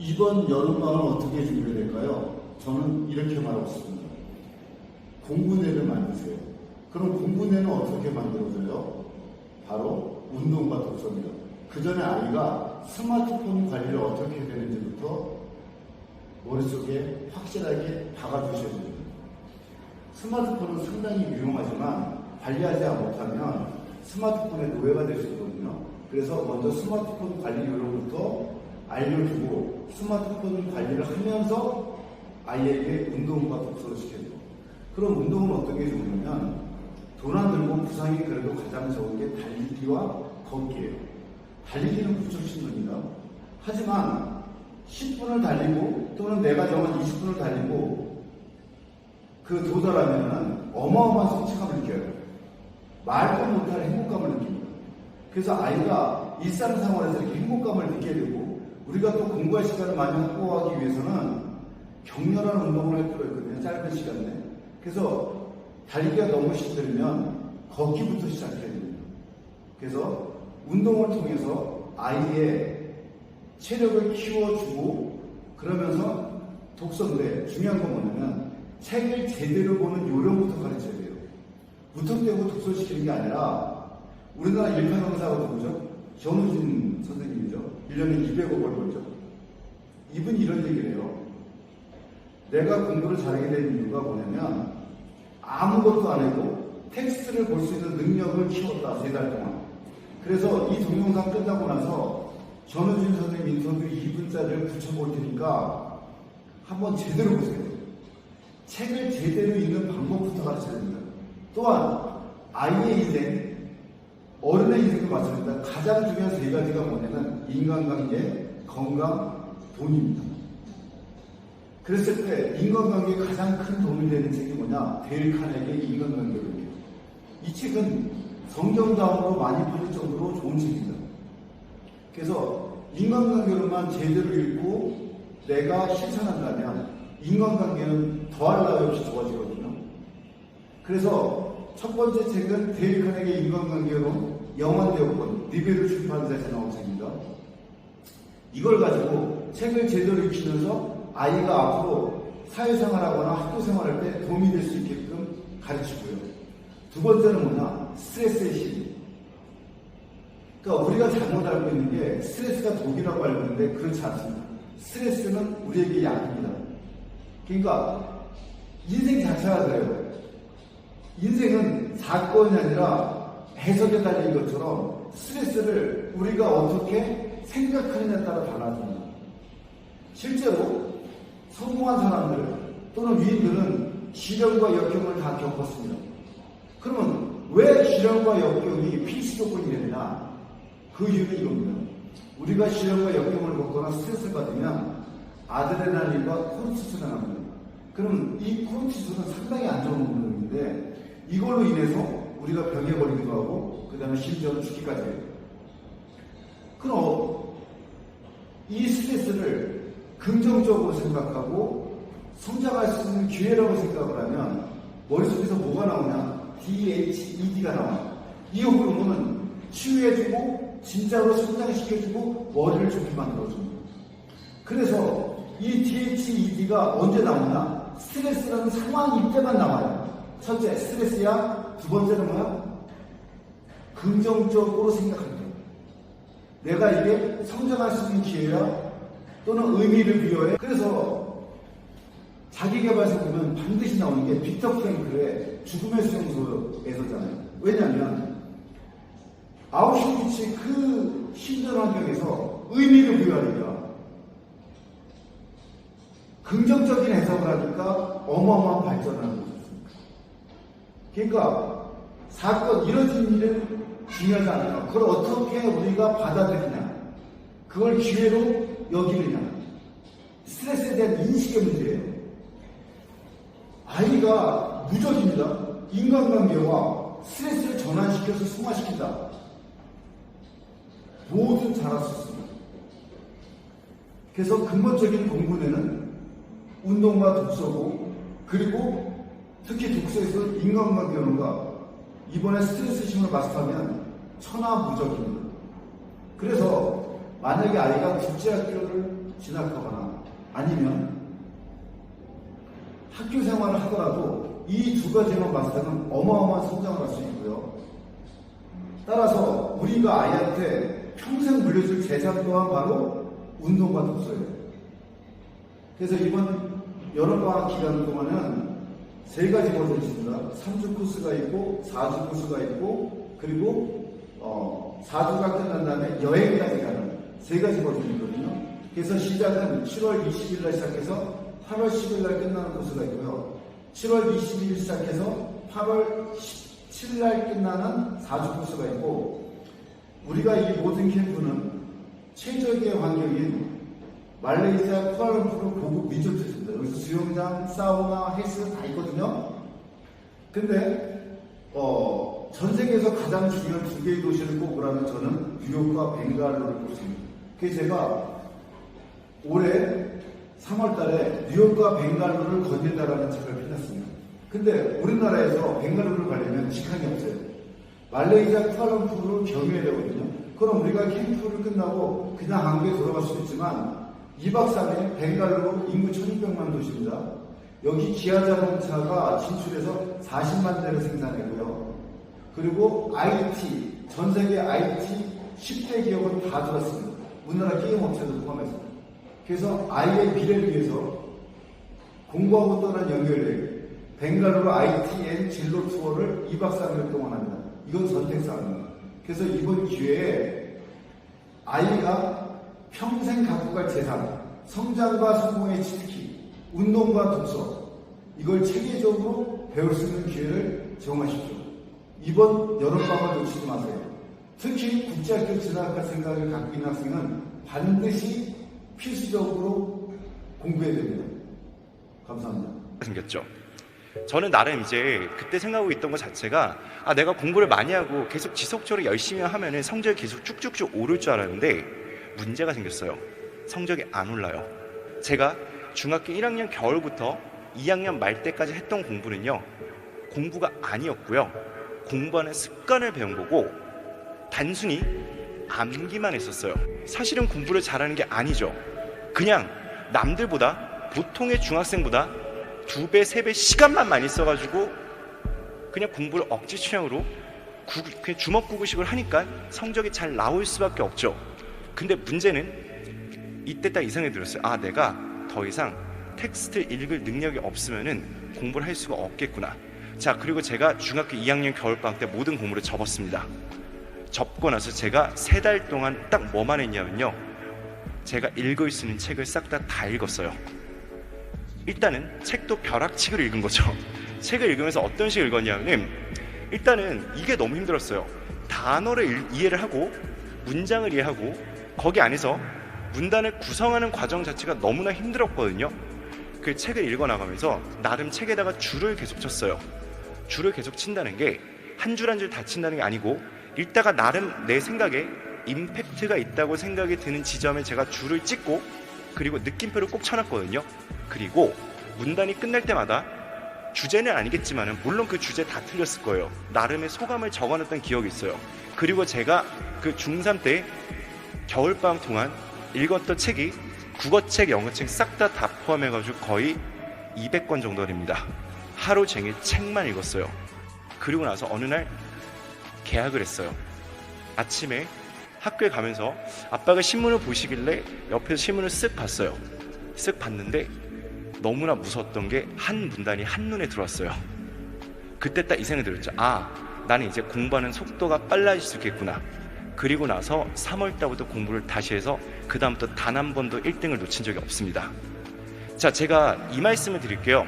이번 여름방을 어떻게 준비될까요? 저는 이렇게 말하고 싶습니다. 공부내를 만드세요. 그럼 공부내는 어떻게 만들어져요? 바로 운동과 독서입니다. 그 전에 아이가 스마트폰 관리를 어떻게 해야 되는지부터 머릿속에 확실하게 박아주셔야 됩니다. 스마트폰은 상당히 유용하지만 관리하지 못하면 스마트폰의 노예가 될 수 있거든요. 그래서 먼저 스마트폰 관리 요령부터 알려주고 스마트폰 관리를 하면서 아이에게 운동과 독서를 시켜야 돼요. 그럼 운동은 어떻게 좋으냐면 돈 안 들고 부상이 그래도 가장 좋은 게 달리기와 걷기예요. 달리기는 무척 힘듭니다. 하지만 10분을 달리고 또는 내가 정한 20분을 달리고 그 도달하면 어마어마한 성취감을 느껴요. 말도 못할 행복감을 느낍니다. 그래서 아이가 일상생활에서 이렇게 행복감을 느끼게 되고 우리가 또 공부할 시간을 많이 확보하기 위해서는 격렬한 운동을 할 필요가 있거든요. 짧은 시간 내에. 그래서 달리기가 너무 힘들면 걷기부터 시작해야 됩니다. 그래서 운동을 통해서 아이의 체력을 키워주고 그러면서 독서인데 중요한 건 뭐냐면 책을 제대로 보는 요령부터 가르쳐야 돼요. 무턱대고 독서시키는 게 아니라 우리나라 일파강사가 누구죠? 전우진 선생님이죠. 1년에 200억을 벌죠. 이분이 이런 얘기를 해요. 내가 공부를 잘하게 된 이유가 뭐냐면 아무것도 안 하고 텍스트를 볼 수 있는 능력을 키웠다. 3달 동안. 그래서 이 동영상 끝나고 나서 전우진 선생님 인터뷰 2분짜리를 붙여볼 테니까 한번 제대로 보세요. 책을 제대로 읽는 방법부터 가르쳐야 됩니다. 또한 아이의 인생, 어른의 인생도 마찬가지입니다. 가장 중요한 3가지가 뭐냐면 인간관계, 건강, 돈입니다. 그랬을 때 인간관계에 가장 큰 도움이 되는 책이 뭐냐? 데일 카네기의 인간관계론이에요. 이 책은 성경다음으로 많이 팔릴 정도로 좋은 책입니다. 그래서 인간관계론만 제대로 읽고 내가 실천한다면 인간관계는 더할 나위 없이 좋아지거든요. 그래서 첫 번째 책은 데일 카네기의 인간관계론 영원대업권 리베르 출판사에서 나온 책입니다. 이걸 가지고 책을 제대로 익히면서 아이가 앞으로 사회생활하거나 학교생활할 때 도움이 될 수 있게끔 가르치고요. 두 번째는 뭐냐? 스트레스의 힘. 그러니까 우리가 잘못 알고 있는 게 스트레스가 독이라고 알고 있는데 그렇지 않습니다. 스트레스는 우리에게 약입니다. 그러니까 인생 자체가 그래요. 인생은 사건이 아니라 해석에 달린 것처럼 스트레스를 우리가 어떻게 생각하느냐에 따라 달라집니다. 실제로 성공한 사람들 또는 위인들은 시련과 역경을 다 겪었습니다. 그러면 왜 시련과 역경이 필수 조건이 되느냐? 그 이유는 이겁니다. 우리가 시련과 역경을 겪거나 스트레스를 받으면 아드레날린과 코르티솔이 나옵니다. 그럼 이 코르티솔은 상당히 안 좋은 물질인데 이걸로 인해서 우리가 병에 걸리기도 하고 그 다음에 심지어는 죽기까지 해요. 그럼 이 스트레스를 긍정적으로 생각하고 성장할 수 있는 기회라고 생각을 하면 머릿속에서 뭐가 나오냐? DHED가 나와요. 이 호르몬은 치유해주고 진짜로 성장시켜주고 머리를 좋게 만들어줍니다. 그래서 이 DHED가 언제 나오나? 스트레스라는 상황일 때만 나와요. 첫째, 스트레스야. 두 번째는 뭐야? 긍정적으로 생각합니다. 내가 이게 성장할 수 있는 기회야 또는 의미를 부여해. 그래서 자기개발서 보면 반드시 나오는 게 빅터 프랭클의 죽음의 수용소에서잖아요. 왜냐하면 아우슈비츠 그 힘든 환경에서 의미를 부여하니까 긍정적인 해석을 하니까 어마어마한 발전을 하는 거죠. 그러니까 사건, 이뤄진 일은 중요하지 않아요. 그걸 어떻게 우리가 받아들이냐, 그걸 기회로 여기느냐, 스트레스에 대한 인식의 문제예요. 아이가 무적입니다. 인간관계와 스트레스를 전환시켜서 승화시킨다. 모든 잘할 수 있습니다. 그래서 근본적인 공부는 운동과 독서고, 그리고 특히 독서에서 인간관계론과 이번에 스트레스 힘을 마스터하면 천하무적입니다. 그래서 만약에 아이가 국제학교를 진학하거나 아니면 학교 생활을 하더라도 이 두 가지만 봤을 때는 어마어마한 성장을 할 수 있고요. 따라서 우리가 아이한테 평생 물려줄 재산 또한 바로 운동과 독서예요. 그래서 이번 여름방학 기간 동안은 세 가지 버전이 있습니다. 3주 코스가 있고 4주 코스가 있고 그리고 4주가 끝난 다음에 여행까지 가는 세 가지 버전이 있거든요. 그래서 시작은 7월 20일 날 시작해서 8월 10일 날 끝나는 코스가 있고요. 7월 20일 시작해서 8월 17일 날 끝나는 4주 코스가 있고, 우리가 이 모든 캠프는 최적의 환경인 말레이시아 쿠알라룸푸르 고급 리조트입니다. 여기서 수영장, 사우나, 헬스 다 있거든요. 근데 전 세계에서 가장 중요한 두 개의 도시를 꼽으라면 저는 뉴욕과 벵갈루를 꼽습니다. 그래서 제가 올해 3월 달에 뉴욕과 벵갈루를 거닐다라는 책을 펴냈습니다. 근데 우리나라에서 벵갈루를 가려면 직항이 없어요. 말레이시아 쿠알라룸푸르를 경유해야 되거든요. 그럼 우리가 캠프를 끝나고 그냥 한국에 돌아갈 수도 있지만 2박 3일 벵갈루 인구 1600만 도시입니다. 여기 기아자동차가 진출해서 40만 대를 생산했고요. 그리고 IT, 전 세계 IT 10대 기업은 다 들었습니다. 우리나라 게임 업체도 포함해서. 그래서 아이의 미래를 위해서 공부하고 떠난 연결여행, 벵갈루로 ITN 진로 투어를 2박 3일 동안 합니다. 이건 선택사항입니다. 그래서 이번 기회에 아이가 평생 갖고 갈 재산, 성장과 성공의 치트키, 운동과 독서, 이걸 체계적으로 배울 수 있는 기회를 제공하십시오. 이번 여름방학을 놓치지 마세요. 특히 국제학교 진학할 생각을 갖고 있는 학생은 반드시 필수적으로 공부해야 됩니다. 감사합니다. 생겼죠. 저는 나름 이제 그때 생각하고 있던 것 자체가 내가 공부를 많이 하고 계속 지속적으로 열심히 하면은 성적이 계속 쭉쭉쭉 오를 줄 알았는데 문제가 생겼어요. 성적이 안 올라요. 제가 중학교 1학년 겨울부터 2학년 말 때까지 했던 공부는요, 공부가 아니었고요. 공부하는 습관을 배운 거고 단순히 암기만 했었어요. 사실은 공부를 잘하는 게 아니죠. 그냥 남들보다, 보통의 중학생보다 2배, 3배 시간만 많이 써가지고 그냥 공부를 억지 취향으로 그냥 주먹구구식을 하니까 성적이 잘 나올 수밖에 없죠. 근데 문제는 이때 딱 이 생각이 들었어요. 내가 더 이상 텍스트를 읽을 능력이 없으면은 공부를 할 수가 없겠구나. 자, 그리고 제가 중학교 2학년 겨울방학 때 모든 공부를 접었습니다. 접고 나서 제가 3달 동안 딱 뭐만 했냐면요, 제가 읽을 수 있는 책을 싹 다 읽었어요. 일단은 책도 벼락치기로 읽은 거죠. 책을 읽으면서 어떤 식으로 읽었냐면, 일단은 이게 너무 힘들었어요. 단어를 이해를 하고 문장을 이해하고 거기 안에서 문단을 구성하는 과정 자체가 너무나 힘들었거든요. 그 책을 읽어나가면서 나름 책에다가 줄을 계속 쳤어요. 줄을 계속 친다는 게 한 줄 한 줄 다 친다는 게 아니고, 읽다가 나름 내 생각에 임팩트가 있다고 생각이 드는 지점에 제가 줄을 찍고 그리고 느낌표를 꼭 쳐놨거든요. 그리고 문단이 끝날 때마다 주제는 아니겠지만은 물론 그 주제 다 틀렸을 거예요. 나름의 소감을 적어놨던 기억이 있어요. 그리고 제가 그 중3 때 겨울방학 동안 읽었던 책이 국어책, 영어책 싹 다 포함해가지고 거의 200권 정도 됩니다. 하루 종일 책만 읽었어요. 그리고 나서 어느 날 개학을 했어요. 아침에 학교에 가면서 아빠가 신문을 보시길래 옆에서 신문을 쓱 봤어요. 쓱 봤는데 너무나 무서웠던 게 한 문단이 한눈에 들어왔어요. 그때 딱 이 생각이 들었죠. 나는 이제 공부하는 속도가 빨라질 수 있겠구나. 그리고 나서 3월 달부터 공부를 다시 해서 그 다음부터 단 한 번도 1등을 놓친 적이 없습니다. 자, 제가 이 말씀을 드릴게요.